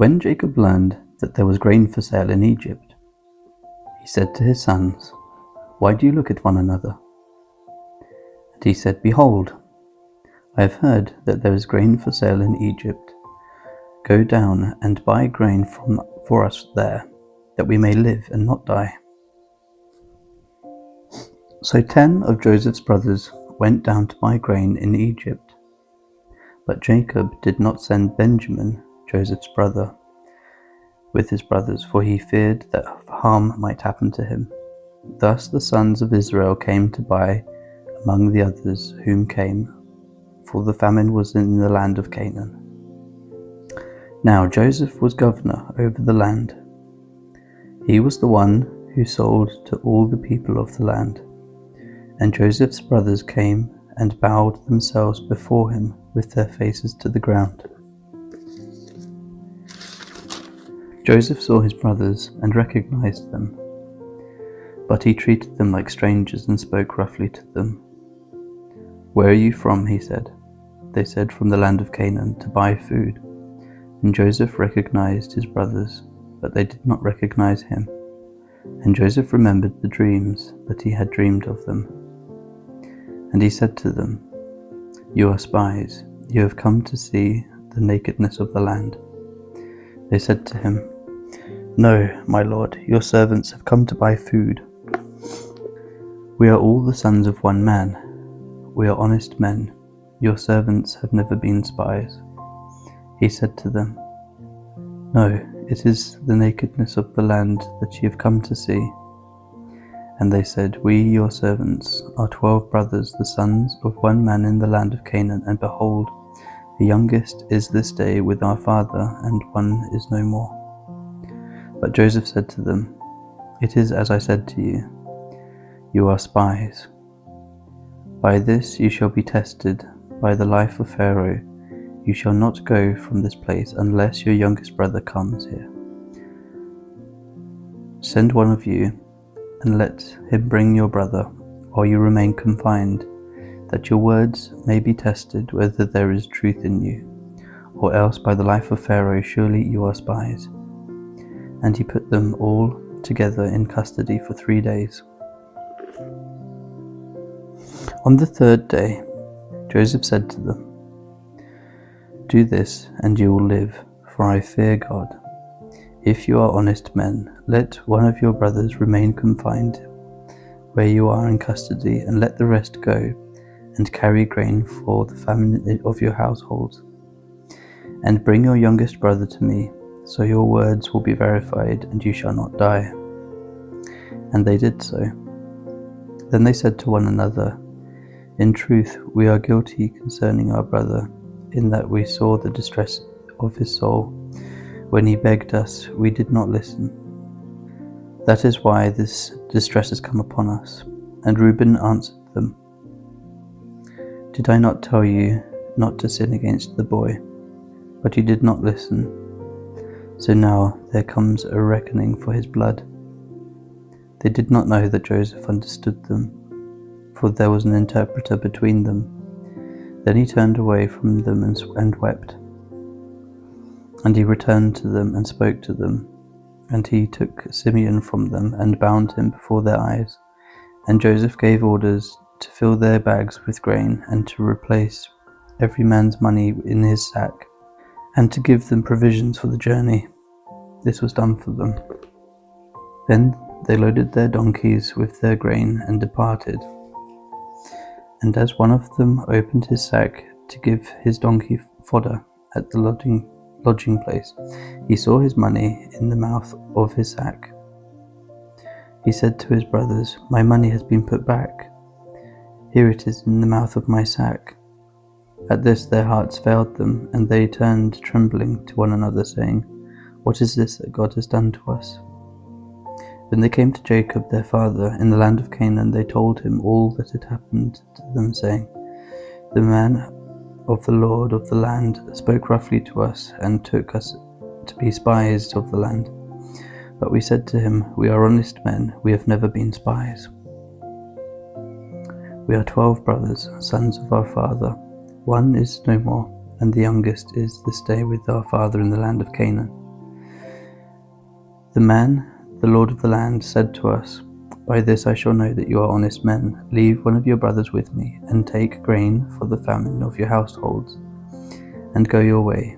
When Jacob learned that there was grain for sale in Egypt, he said to his sons, "Why do you look at one another?" And he said, "Behold, I have heard that there is grain for sale in Egypt. Go down and buy grain for us there, that we may live and not die." So 10 of Joseph's brothers went down to buy grain in Egypt. But Jacob did not send Benjamin, Joseph's brother, with his brothers, for he feared that harm might happen to him. Thus the sons of Israel came to buy among the others whom came, for the famine was in the land of Canaan. Now Joseph was governor over the land. He was the one who sold to all the people of the land. And Joseph's brothers came and bowed themselves before him with their faces to the ground. Joseph saw his brothers and recognized them, but he treated them like strangers and spoke roughly to them. "Where are you from?" he said. They said, "From the land of Canaan, to buy food." And Joseph recognized his brothers, but they did not recognize him. And Joseph remembered the dreams that he had dreamed of them. And he said to them, "You are spies. You have come to see the nakedness of the land." They said to him, "No, my lord, your servants have come to buy food. We are all the sons of one man. We are honest men. Your servants have never been spies." He said to them, "No, it is the nakedness of the land that ye have come to see." And they said, "We, your servants, are 12 brothers, the sons of one man in the land of Canaan, and behold, the youngest is this day with our father, and one is no more." But Joseph said to them, "It is as I said to you, you are spies. By this you shall be tested, by the life of Pharaoh. You shall not go from this place unless your youngest brother comes here. Send one of you, and let him bring your brother, while you remain confined, that your words may be tested whether there is truth in you, or else by the life of Pharaoh surely you are spies." And he put them all together in custody for 3 days. On the 3rd day, Joseph said to them, "Do this, and you will live, for I fear God. If you are honest men, let one of your brothers remain confined where you are in custody, and let the rest go and carry grain for the famine of your households. And bring your youngest brother to me, so your words will be verified, and you shall not die." And they did so. Then they said to one another, "In truth, we are guilty concerning our brother, in that we saw the distress of his soul. When he begged us, we did not listen. That is why this distress has come upon us." And Reuben answered them, "Did I not tell you not to sin against the boy? But you did not listen. So now there comes a reckoning for his blood." They did not know that Joseph understood them, for there was an interpreter between them. Then he turned away from them and wept. And he returned to them and spoke to them. And he took Simeon from them and bound him before their eyes. And Joseph gave orders to fill their bags with grain, and to replace every man's money in his sack, and to give them provisions for the journey. This was done for them. Then they loaded their donkeys with their grain and departed. And as one of them opened his sack to give his donkey fodder at the lodging place, he saw his money in the mouth of his sack. He said to his brothers, "My money has been put back. Here it is in the mouth of my sack." At this their hearts failed them, and they turned trembling to one another, saying, "What is this that God has done to us?" When they came to Jacob their father in the land of Canaan, they told him all that had happened to them, saying, "The man of the Lord of the land spoke roughly to us, and took us to be spies of the land. But we said to him, 'We are honest men, we have never been spies. We are 12 brothers, sons of our father. One is no more, and the youngest is this day with our father in the land of Canaan.' The man, the lord of the land, said to us, "By this I shall know that you are honest men. Leave one of your brothers with me, and take grain for the famine of your households, and go your way.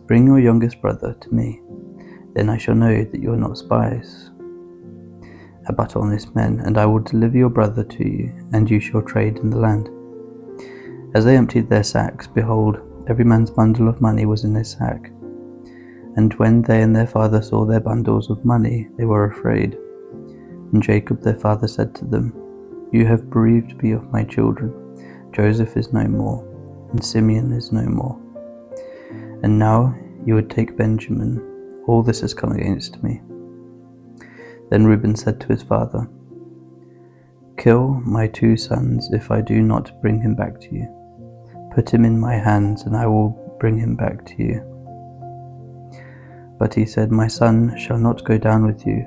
Bring your youngest brother to me. Then I shall know that you are not spies, but honest men, and I will deliver your brother to you, and you shall trade in the land." As they emptied their sacks, behold, every man's bundle of money was in his sack. And when they and their father saw their bundles of money, they were afraid. And Jacob their father said to them, "You have bereaved me of my children. Joseph is no more, and Simeon is no more. And now you would take Benjamin. All this has come against me." Then Reuben said to his father, "Kill my 2 sons if I do not bring him back to you. Put him in my hands, and I will bring him back to you." But he said, "My son shall not go down with you,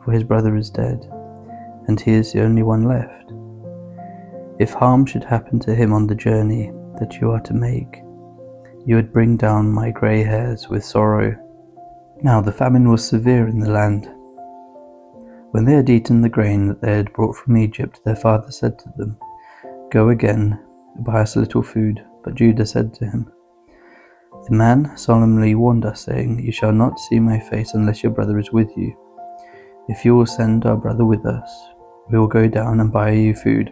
for his brother is dead, and he is the only one left. If harm should happen to him on the journey that you are to make, you would bring down my grey hairs with sorrow." Now the famine was severe in the land. When they had eaten the grain that they had brought from Egypt, their father said to them, "Go again, buy us a little food." But Judah said to him, "The man solemnly warned us, saying, 'You shall not see my face unless your brother is with you. If you will send our brother with us, we will go down and buy you food.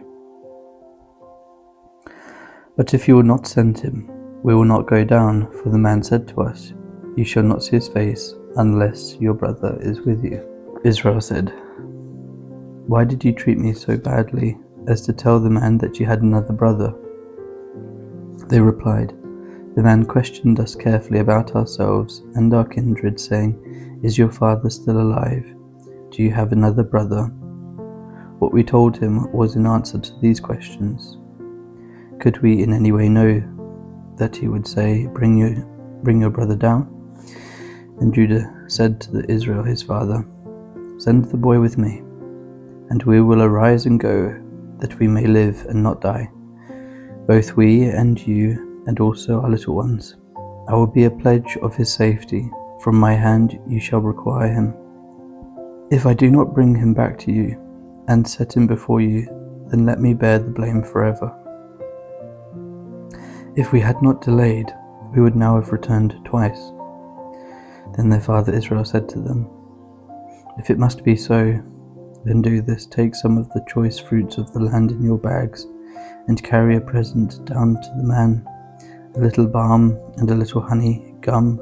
But if you will not send him, we will not go down, for the man said to us, you shall not see his face unless your brother is with you.'" Israel said, "Why did you treat me so badly as to tell the man that you had another brother?" They replied, "The man questioned us carefully about ourselves and our kindred, saying, 'Is your father still alive? Do you have another brother?' What we told him was in answer to these questions. Could we in any way know that he would say, 'Bring your brother down'?" And Judah said to Israel his father, "Send the boy with me, and we will arise and go, that we may live and not die, both we and you, and also our little ones. I will be a pledge of his safety. From my hand you shall require him. If I do not bring him back to you and set him before you, then let me bear the blame forever." If we had not delayed, we would now have returned twice. Then their father Israel said to them, "If it must be so, then do this. Take some of the choice fruits of the land in your bags, and carry a present down to the man, a little balm and a little honey, gum,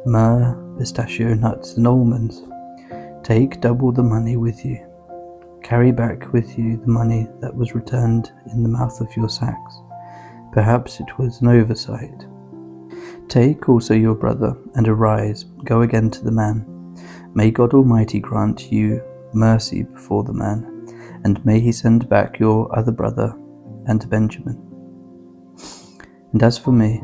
myrrh, pistachio nuts, and almonds. Take double the money with you. Carry back with you the money that was returned in the mouth of your sacks. Perhaps it was an oversight. Take also your brother, and arise, go again to the man. May God Almighty grant you mercy before the man, and may he send back your other brother and Benjamin. And as for me,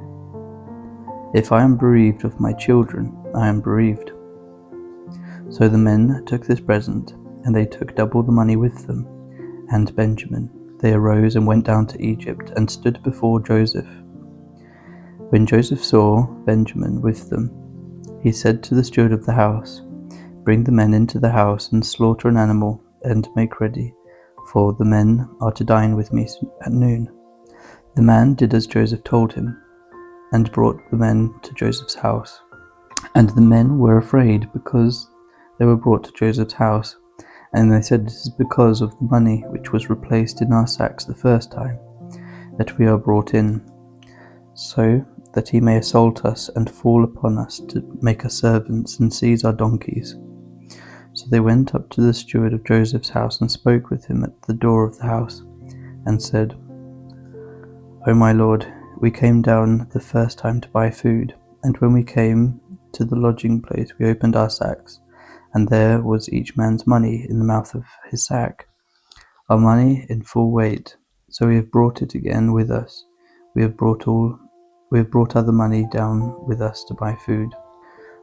if I am bereaved of my children, I am bereaved." So the men took this present, and they took double the money with them, and Benjamin. They arose and went down to Egypt, and stood before Joseph. When Joseph saw Benjamin with them, he said to the steward of the house, "Bring the men into the house, and slaughter an animal, and make ready, for the men are to dine with me at noon." The man did as Joseph told him, and brought the men to Joseph's house. And the men were afraid because they were brought to Joseph's house, and they said, "It is because of the money which was replaced in our sacks the first time, that we are brought in, so that he may assault us and fall upon us to make us servants and seize our donkeys." So they went up to the steward of Joseph's house and spoke with him at the door of the house, and said, "O my lord, we came down the first time to buy food, and when we came to the lodging place we opened our sacks, and there was each man's money in the mouth of his sack, our money in full weight. So we have brought it again with us. We have brought other money down with us to buy food.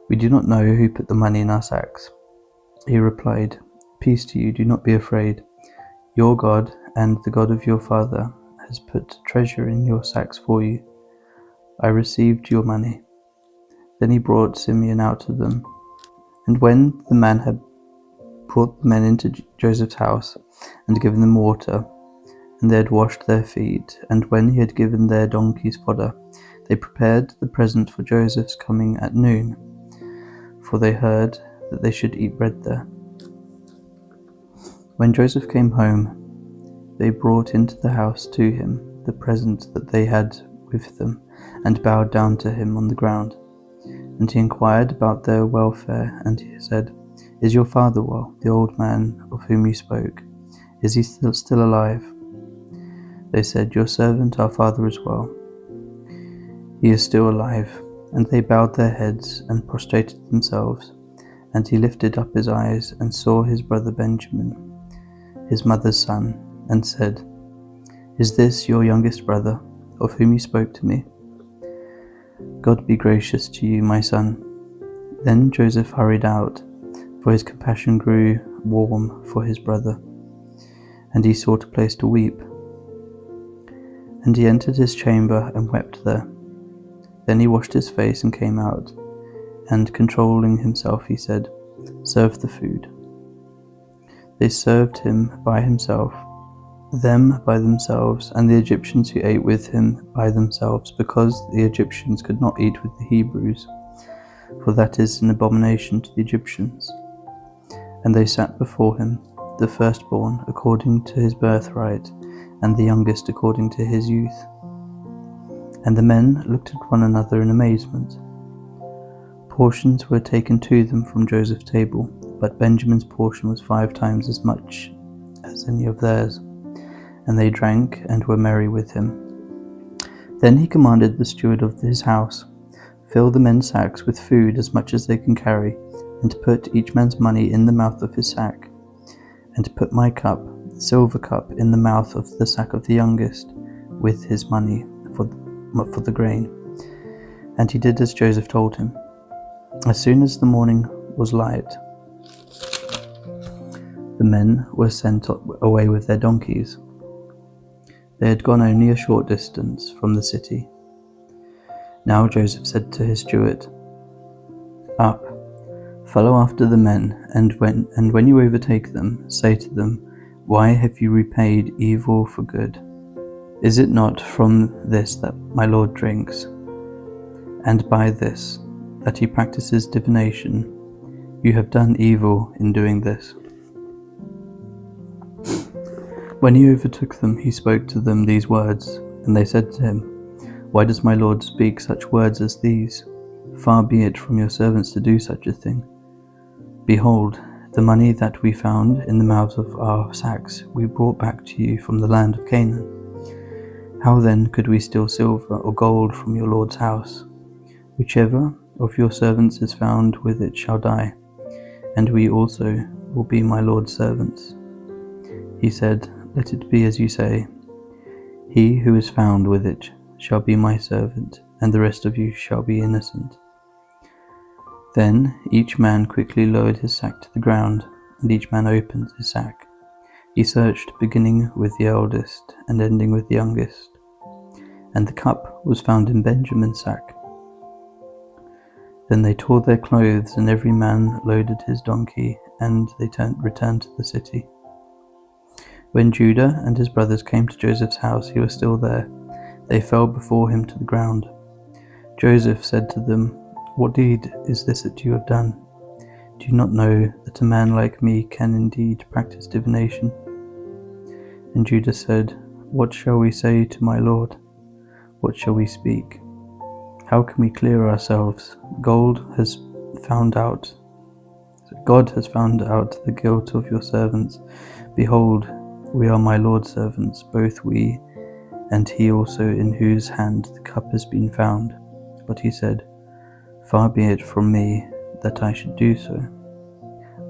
We do not know who put the money in our sacks." He replied, "Peace to you, do not be afraid. Your God and the God of your father has put treasure in your sacks for you. I received your money." Then he brought Simeon out to them. And when the man had brought the men into Joseph's house and given them water, and they had washed their feet. And when he had given their donkeys fodder, they prepared the present for Joseph's coming at noon, for they heard that they should eat bread there. When Joseph came home, they brought into the house to him the present that they had with them, and bowed down to him on the ground. And he inquired about their welfare, and he said, "Is your father well, the old man of whom you spoke? Is he still alive?" They said, "Your servant, our father, is well. He is still alive." And they bowed their heads and prostrated themselves. And he lifted up his eyes and saw his brother Benjamin, his mother's son, and said, "Is this your youngest brother, of whom you spoke to me? God be gracious to you, my son." Then Joseph hurried out, for his compassion grew warm for his brother, and he sought a place to weep. And he entered his chamber and wept there. Then he washed his face and came out, and controlling himself he said, "Serve the food." They served them by themselves, and the Egyptians who ate with him by themselves, because the Egyptians could not eat with the Hebrews, for that is an abomination to the Egyptians. And they sat before him, the firstborn according to his birthright, and the youngest according to his youth. And the men looked at one another in amazement. Portions were taken to them from Joseph's table, but Benjamin's portion was 5 times as much as any of theirs. And they drank and were merry with him. Then he commanded the steward of his house, "Fill the men's sacks with food as much as they can carry, and put each man's money in the mouth of his sack, and put my cup, the silver cup, in the mouth of the sack of the youngest, with his money for the grain." And he did as Joseph told him. As soon as the morning was light, the men were sent away with their donkeys. They had gone only a short distance from the city. Now Joseph said to his steward, "Up, follow after the men, and when you overtake them, say to them, 'Why have you repaid evil for good? Is it not from this that my Lord drinks, and by this that he practices divination? You have done evil in doing this.'" When he overtook them, he spoke to them these words, and they said to him, "Why does my Lord speak such words as these? Far be it from your servants to do such a thing. Behold, the money that we found in the mouths of our sacks we brought back to you from the land of Canaan. How then could we steal silver or gold from your Lord's house? Whichever of your servants is found with it shall die, and we also will be my Lord's servants." He said, "Let it be as you say. He who is found with it shall be my servant, and the rest of you shall be innocent." Then each man quickly lowered his sack to the ground, and each man opened his sack. He searched, beginning with the eldest and ending with the youngest. And the cup was found in Benjamin's sack. Then they tore their clothes, and every man loaded his donkey, and they returned to the city. When Judah and his brothers came to Joseph's house, he was still there. They fell before him to the ground. Joseph said to them, "What deed is this that you have done? Do you not know that a man like me can indeed practice divination?" And Judah said, "What shall we say to my Lord? What shall we speak? How can we clear ourselves? God has found out the guilt of your servants. Behold, we are my Lord's servants, both we and he also in whose hand the cup has been found." But he said, "Far be it from me that I should do so.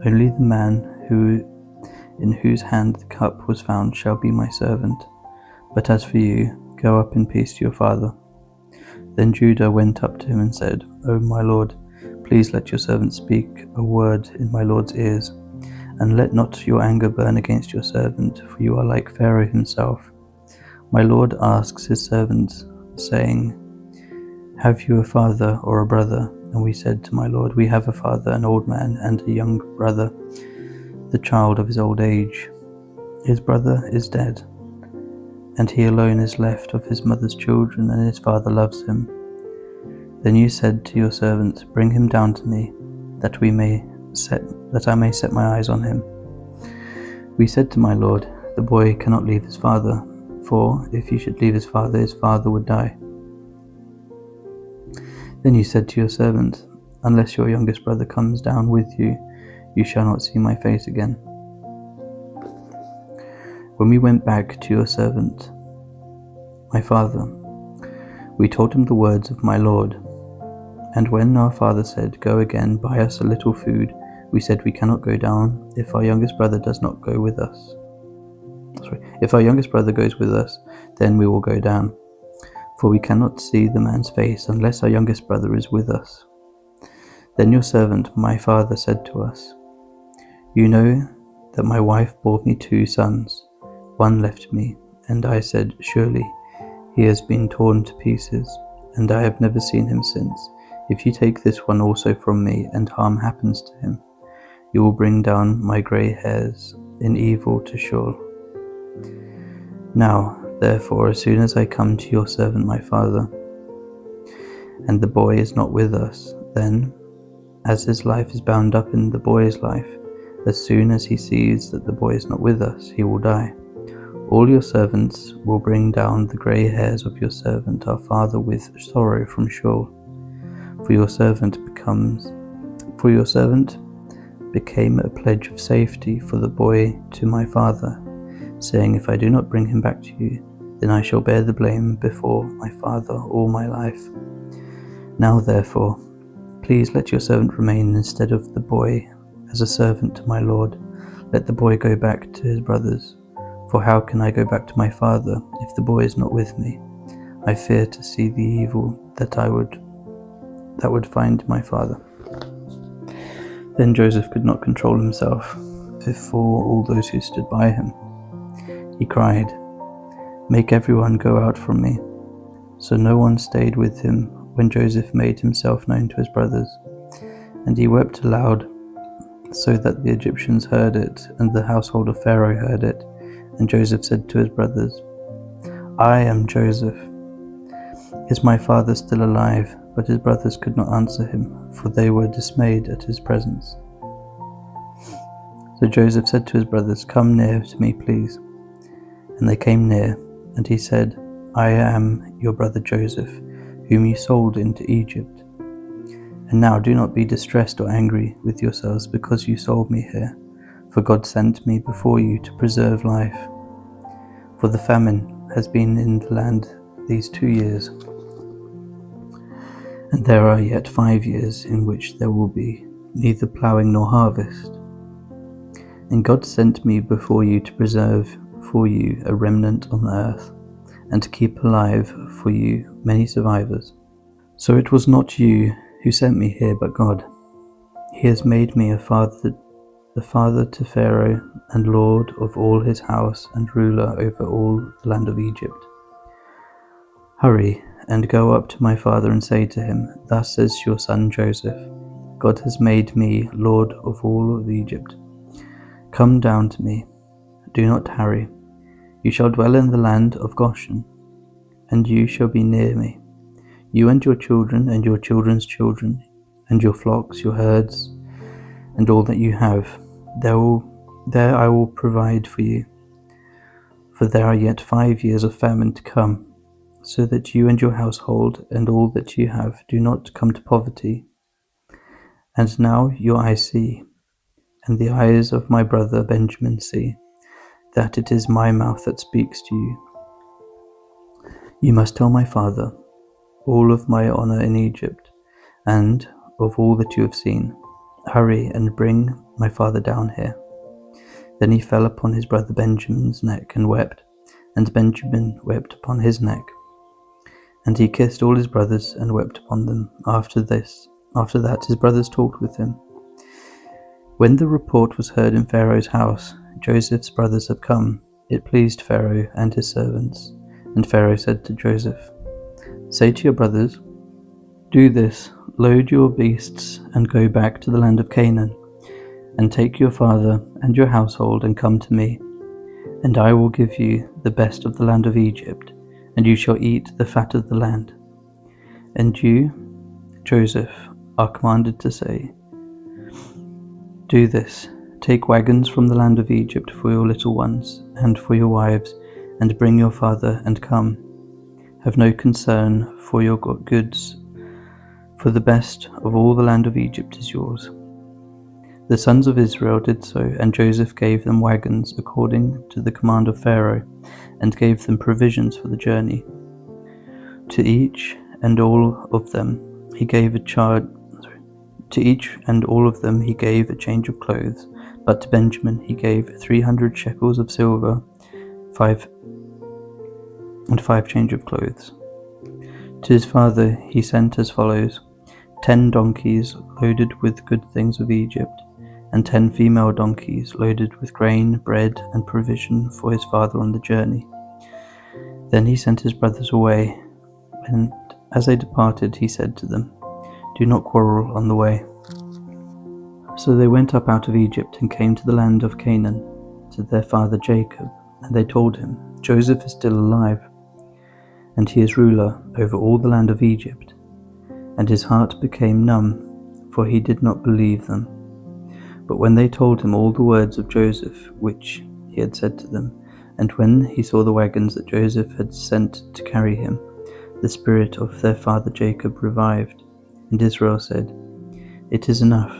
Only the man in whose hand the cup was found shall be my servant. But as for you, go up in peace to your father." Then Judah went up to him and said, "O my Lord, please let your servant speak a word in my Lord's ears, and let not your anger burn against your servant, for you are like Pharaoh himself. My Lord asks his servants, saying, 'Have you a father or a brother?' And we said to my Lord, 'We have a father, an old man, and a young brother, the child of his old age. His brother is dead, and he alone is left of his mother's children, and his father loves him. Then you said to your servant, Bring him down to me, that I may set my eyes on him. We said to my lord, The boy cannot leave his father, for if he should leave his father would die. Then you said to your servant, Unless your youngest brother comes down with you, you shall not see my face again. When we went back to your servant, my father, we told him the words of my lord. And when our father said, Go again, buy us a little food, we said, We cannot go down if our youngest brother does not go with us. If our youngest brother goes with us, then we will go down, for we cannot see the man's face unless our youngest brother is with us. Then your servant, my father, said to us, You know that my wife bore me 2 sons. One left me, and I said, Surely he has been torn to pieces, and I have never seen him since. If you take this one also from me, and harm happens to him, you will bring down my grey hairs in evil to Sheol. Now, therefore, as soon as I come to your servant my father, and the boy is not with us, then, as his life is bound up in the boy's life, as soon as he sees that the boy is not with us, he will die. All your servants will bring down the grey hairs of your servant our father with sorrow from Sheol. For your servant became a pledge of safety for the boy to my father, saying, If I do not bring him back to you, then I shall bear the blame before my father all my life. Now therefore, please let your servant remain instead of the boy as a servant to my lord. Let the boy go back to his brothers. For how can I go back to my father if the boy is not with me? I fear to see the evil that would find my father. Then Joseph could not control himself before all those who stood by him. He cried, Make everyone go out from me. So no one stayed with him when Joseph made himself known to his brothers. And he wept aloud, so that the Egyptians heard it, and the household of Pharaoh heard it. And Joseph said to his brothers, I am Joseph. Is my father still alive? But his brothers could not answer him, for they were dismayed at his presence. So Joseph said to his brothers, Come near to me, please. And they came near, and he said, I am your brother Joseph, whom you sold into Egypt. And now do not be distressed or angry with yourselves because you sold me here, for God sent me before you to preserve life. For the famine has been in the land these 2 years, and there are yet 5 years in which there will be neither ploughing nor harvest. And God sent me before you to preserve for you a remnant on the earth, and to keep alive for you many survivors. So it was not you who sent me here, but God. He has made me the father to Pharaoh, and lord of all his house, and ruler over all the land of Egypt. Hurry, and go up to my father and say to him, Thus says your son Joseph, God has made me lord of all of Egypt. Come down to me, do not tarry. You shall dwell in the land of Goshen, and you shall be near me, you and your children and your children's children, and your flocks, your herds, and all that you have. There I will provide for you, for there are yet 5 years of famine to come, so that you and your household and all that you have do not come to poverty. And now your eyes see, and the eyes of my brother Benjamin see, that it is my mouth that speaks to you. You must tell my father all of my honor in Egypt, and of all that you have seen. Hurry and bring my father down here. Then he fell upon his brother Benjamin's neck and wept, and Benjamin wept upon his neck. And he kissed all his brothers and wept upon them. After that his brothers talked with him. When the report was heard in Pharaoh's house, Joseph's brothers have come, it pleased Pharaoh and his servants. And Pharaoh said to Joseph, Say to your brothers, Do this, load your beasts and go back to the land of Canaan, And take your father and your household and come to me, and I will give you the best of the land of Egypt, and you shall eat the fat of the land. And you, Joseph, are commanded to say, do this, take wagons from the land of Egypt for your little ones, and for your wives, and bring your father, and come. Have no concern for your goods, for the best of all the land of Egypt is yours. The sons of Israel did so, and Joseph gave them wagons according to the command of Pharaoh, and gave them provisions for the journey. To each and all of them he gave a change of clothes, but to Benjamin he gave 300 shekels of silver, 5 change of clothes. To his father he sent as follows: 10 donkeys loaded with good things of Egypt, and 10 female donkeys loaded with grain, bread, and provision for his father on the journey. Then he sent his brothers away, and as they departed he said to them, do not quarrel on the way. So they went up out of Egypt and came to the land of Canaan, to their father Jacob, and they told him, Joseph is still alive, and he is ruler over all the land of Egypt. And his heart became numb, for he did not believe them. But when they told him all the words of Joseph which he had said to them, and when he saw the wagons that Joseph had sent to carry him, the spirit of their father Jacob revived, and Israel said, it is enough,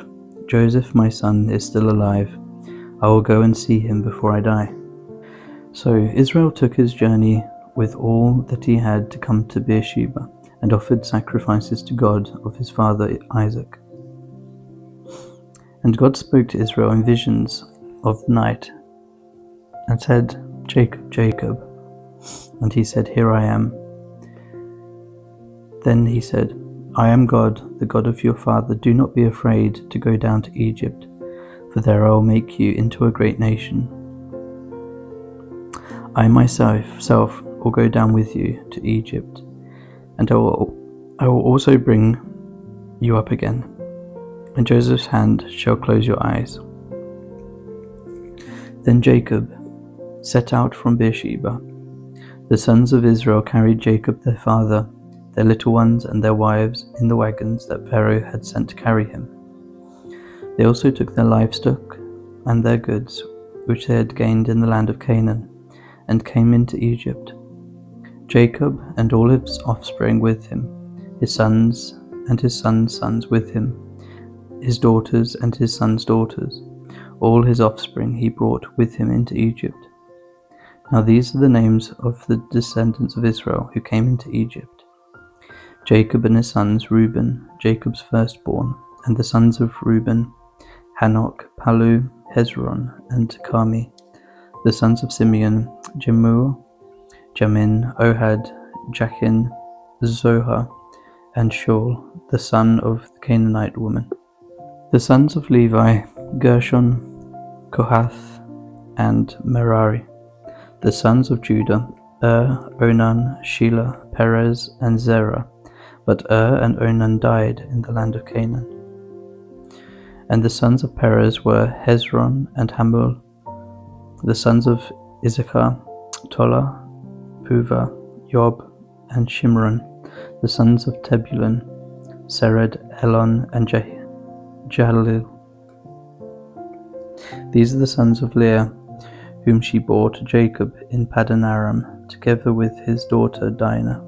Joseph my son is still alive, I will go and see him before I die. So Israel took his journey with all that he had to come to Beersheba, and offered sacrifices to God of his father Isaac. And God spoke to Israel in visions of the night, and said, Jacob, Jacob. And he said, here I am. Then he said, I am God, the God of your father. Do not be afraid to go down to Egypt, for there I will make you into a great nation. I myself will go down with you to Egypt, and I will also bring you up again, and Joseph's hand shall close your eyes. Then Jacob set out from Beersheba. The sons of Israel carried Jacob their father, their little ones and their wives in the wagons that Pharaoh had sent to carry him. They also took their livestock and their goods, which they had gained in the land of Canaan, and came into Egypt. Jacob and all his offspring with him, his sons and his sons' sons with him, his daughters and his sons' daughters, all his offspring he brought with him into Egypt. Now these are the names of the descendants of Israel who came into Egypt: Jacob and his sons, Reuben, Jacob's firstborn, and the sons of Reuben, Hanok, Palu, Hezron, and Carmi. The sons of Simeon, Jemuel, Jamin, Ohad, Jachin, Zohar, and Shaul, the son of the Canaanite woman. The sons of Levi, Gershon, Kohath, and Merari. The sons of Judah, Onan, Shelah, Perez, and Zerah. But and Onan died in the land of Canaan. And the sons of Perez were Hezron and Hamul. The sons of Issachar, Tola, Puva, Yob, and Shimron. The sons of Tebulun, Sered, Elon, and Jahlil. These are the sons of Leah, whom she bore to Jacob in Paddan Aram, together with his daughter Dinah.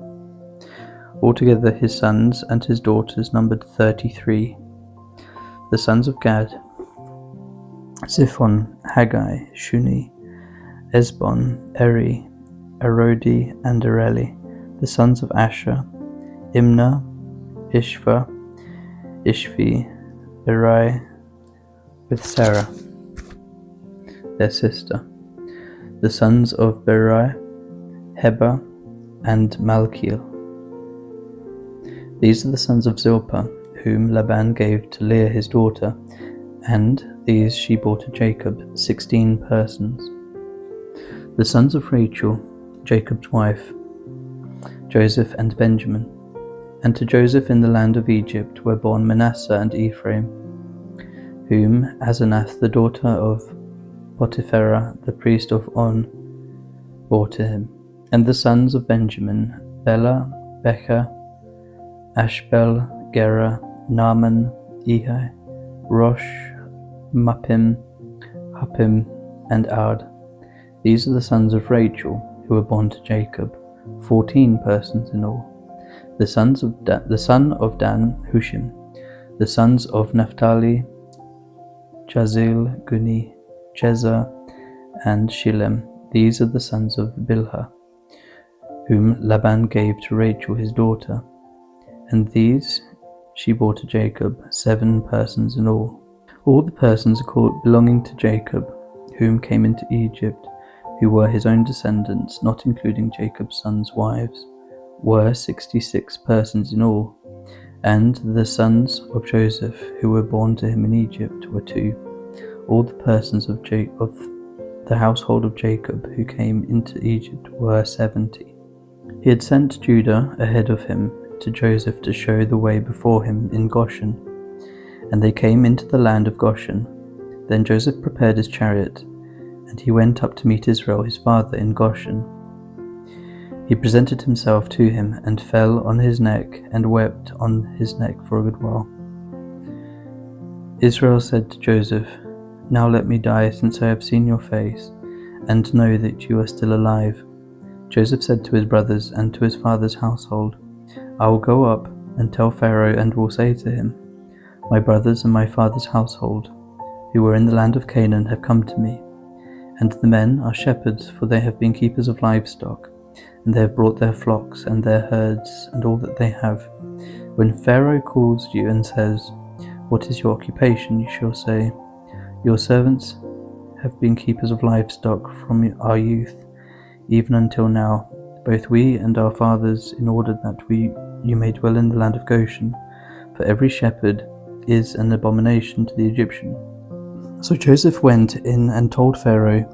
Altogether his sons and his daughters numbered 33. The sons of Gad, Ziphon, Haggai, Shuni, Esbon, Eri, Arodi, and Areli. The sons of Asher, Imnah, Ishva, Ishvi, Berai, with Sarah, their sister. The sons of Berai, Heber, and Malkiel. These are the sons of Zilpah, whom Laban gave to Leah his daughter, and these she bore to Jacob, 16 persons. The sons of Rachel, Jacob's wife, Joseph and Benjamin. And to Joseph in the land of Egypt were born Manasseh and Ephraim, whom Asenath, the daughter of Potipharah, the priest of On, bore to him. And the sons of Benjamin, Bela, Becher, Ashbel, Gera, Naaman, Ehi, Rosh, Muppim, Huppim, and Ard. These are the sons of Rachel, who were born to Jacob, 14 persons in all. The son of Dan, Hushim. The sons of Naphtali, Jazil, Guni, Jezer, and Shillem. These are the sons of Bilhah, whom Laban gave to Rachel his daughter. And these she bore to Jacob, 7 persons in all. All the persons belonging to Jacob, whom came into Egypt, who were his own descendants, not including Jacob's sons' wives, were 66 persons in all. And the sons of Joseph, who were born to him in Egypt, were 2. All the persons of the household of Jacob who came into Egypt were 70. He had sent Judah ahead of him to Joseph to show the way before him in Goshen. And they came into the land of Goshen. Then Joseph prepared his chariot, and he went up to meet Israel his father in Goshen. He presented himself to him, and fell on his neck, and wept on his neck for a good while. Israel said to Joseph, "Now let me die, since I have seen your face, and know that you are still alive." Joseph said to his brothers and to his father's household, "I will go up and tell Pharaoh, and will say to him, 'My brothers and my father's household, who were in the land of Canaan, have come to me. And the men are shepherds, for they have been keepers of livestock, and they have brought their flocks and their herds and all that they have. When Pharaoh calls you and says, "What is your occupation?" you shall say, "Your servants have been keepers of livestock from our youth, even until now, both we and our fathers, in order that you may dwell in the land of Goshen, for every shepherd is an abomination to the Egyptian." So Joseph went in and told Pharaoh,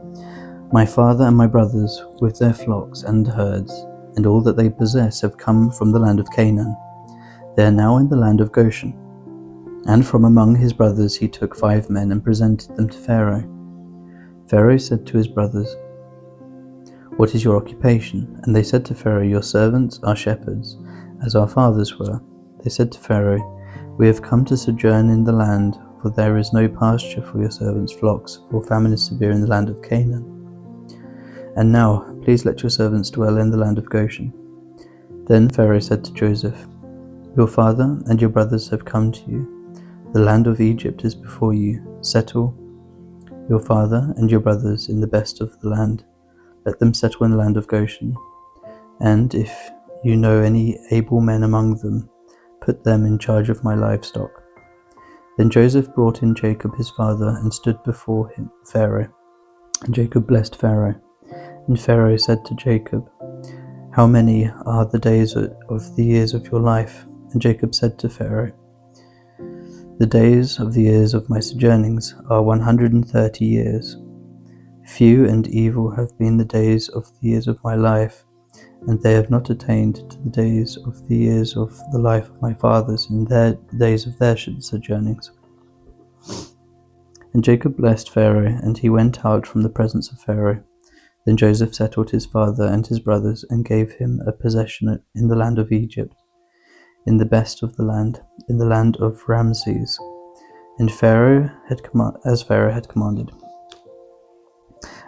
"My father and my brothers, with their flocks and herds, and all that they possess, have come from the land of Canaan. They are now in the land of Goshen." And from among his brothers he took 5 men and presented them to Pharaoh. Pharaoh said to his brothers, "What is your occupation?" And they said to Pharaoh, "Your servants are shepherds, as our fathers were." They said to Pharaoh, "We have come to sojourn in the land, for there is no pasture for your servants' flocks, for famine is severe in the land of Canaan. And now, please let your servants dwell in the land of Goshen." Then Pharaoh said to Joseph, "Your father and your brothers have come to you. The land of Egypt is before you. Settle your father and your brothers in the best of the land. Let them settle in the land of Goshen. And if you know any able men among them, put them in charge of my livestock." Then Joseph brought in Jacob his father and stood before him, Pharaoh. And Jacob blessed Pharaoh. And Pharaoh said to Jacob, "How many are the days of the years of your life?" And Jacob said to Pharaoh, "The days of the years of my sojournings are 130 years. Few and evil have been the days of the years of my life, and they have not attained to the days of the years of the life of my fathers in the days of their sojournings." And Jacob blessed Pharaoh, and he went out from the presence of Pharaoh. Then Joseph settled his father and his brothers, and gave him a possession in the land of Egypt, in the best of the land, in the land of Ramses, and Pharaoh had commanded.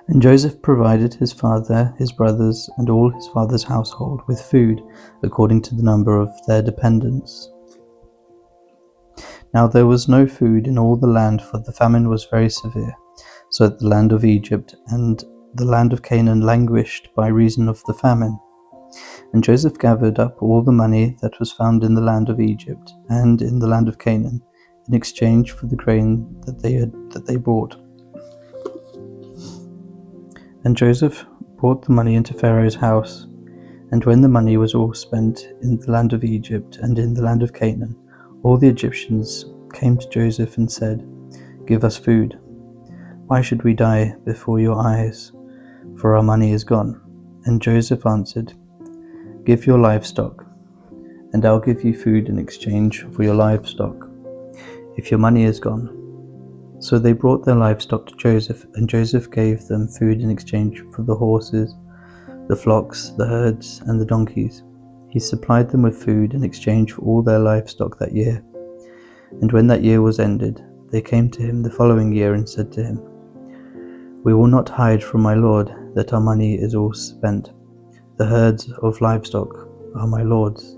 And Joseph provided his father, his brothers, and all his father's household with food according to the number of their dependents. Now there was no food in all the land, for the famine was very severe, so that the land of Egypt and the land of Canaan languished by reason of the famine. And Joseph gathered up all the money that was found in the land of Egypt and in the land of Canaan, in exchange for the grain that they brought. And Joseph brought the money into Pharaoh's house. And when the money was all spent in the land of Egypt and in the land of Canaan, all the Egyptians came to Joseph and said, "Give us food. Why should we die before your eyes? For our money is gone." And Joseph answered, "Give your livestock, and I'll give you food in exchange for your livestock. If your money is gone, So they brought their livestock to Joseph, and Joseph gave them food in exchange for the horses, the flocks, the herds, and the donkeys. He supplied them with food in exchange for all their livestock that year. And when that year was ended, they came to him the following year and said to him, "We will not hide from my lord that our money is all spent. The herds of livestock are my lord's.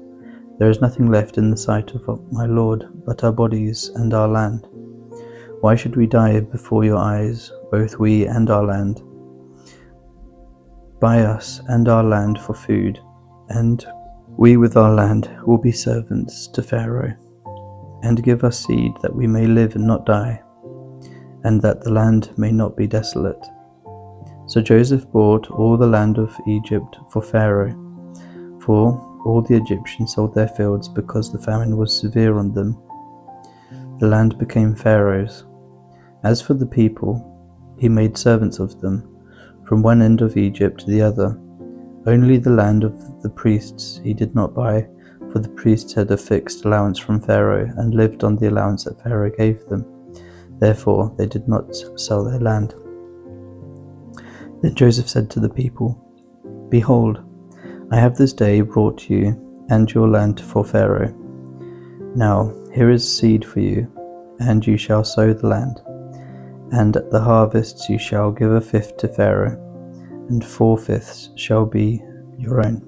There is nothing left in the sight of my lord but our bodies and our land. Why should we die before your eyes, both we and our land? Buy us and our land for food, and we with our land will be servants to Pharaoh. And give us seed that we may live and not die, and that the land may not be desolate." So Joseph bought all the land of Egypt for Pharaoh, for all the Egyptians sold their fields because the famine was severe on them. The land became Pharaoh's. As for the people, he made servants of them, from one end of Egypt to the other. Only the land of the priests he did not buy, for the priests had a fixed allowance from Pharaoh and lived on the allowance that Pharaoh gave them. Therefore they did not sell their land. Then Joseph said to the people, "Behold, I have this day brought you and your land for Pharaoh. Now here is seed for you, and you shall sow the land. And at the harvests you shall give a fifth to Pharaoh, and 4/5 shall be your own,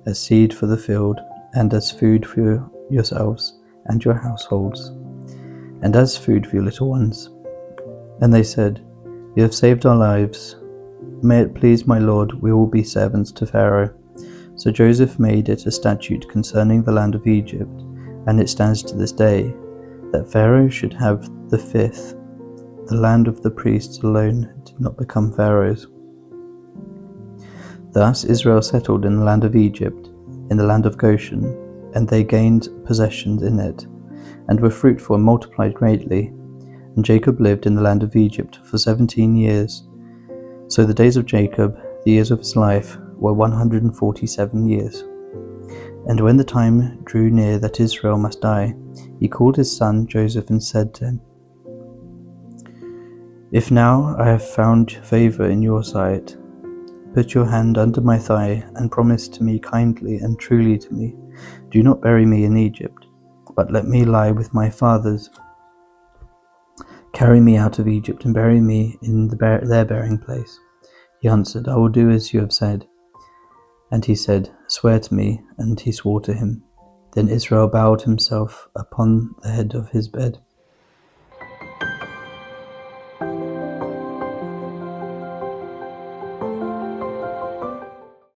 as seed for the field, and as food for yourselves and your households, and as food for your little ones." And they said, "You have saved our lives. May it please my lord, we will be servants to Pharaoh." So Joseph made it a statute concerning the land of Egypt, and it stands to this day, that Pharaoh should have the fifth. The land of the priests alone did not become Pharaoh's. Thus Israel settled in the land of Egypt, in the land of Goshen, and they gained possessions in it, and were fruitful and multiplied greatly. And Jacob lived in the land of Egypt for 17 years. So the days of Jacob, the years of his life, were 147 years. And when the time drew near that Israel must die, he called his son Joseph and said to him, "If now I have found favour in your sight, put your hand under my thigh and promise to me kindly and truly to me. Do not bury me in Egypt, but let me lie with my fathers. Carry me out of Egypt and bury me in their burying place." He answered, "I will do as you have said." And he said, "Swear to me." And he swore to him. Then Israel bowed himself upon the head of his bed